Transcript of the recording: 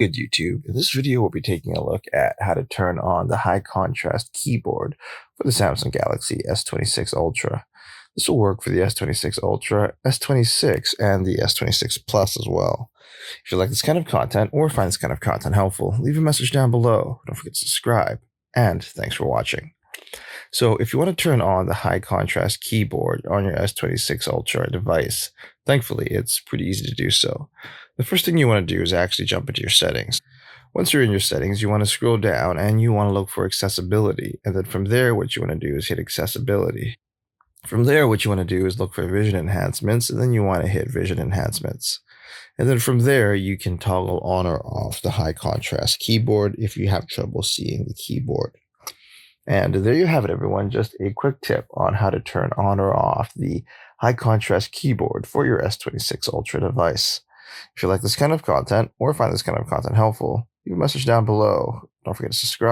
Good YouTube. In this video, we'll be taking a look at how to turn on the high contrast keyboard for the Samsung Galaxy S26 Ultra. This will work for the S26 Ultra, S26, and the S26 Plus as well. If you like this kind of content or find this kind of content helpful, leave a message down below. Don't forget to subscribe, and thanks for watching. So if you want to turn on the high contrast keyboard on your S26 Ultra device, thankfully it's pretty easy to do so. The first thing you want to do is actually jump into your settings. Once you're in your settings, you want to scroll down and you want to look for accessibility. And then from there, what you want to do is hit accessibility. From there, what you want to do is look for vision enhancements, and then you want to hit vision enhancements. And then from there, you can toggle on or off the high contrast keyboard if you have trouble seeing the keyboard. And there you have it, everyone. Just a quick tip on how to turn on or off the high contrast keyboard for your S26 Ultra device. If you like this kind of content or find this kind of content helpful, leave a message down below. Don't forget to subscribe.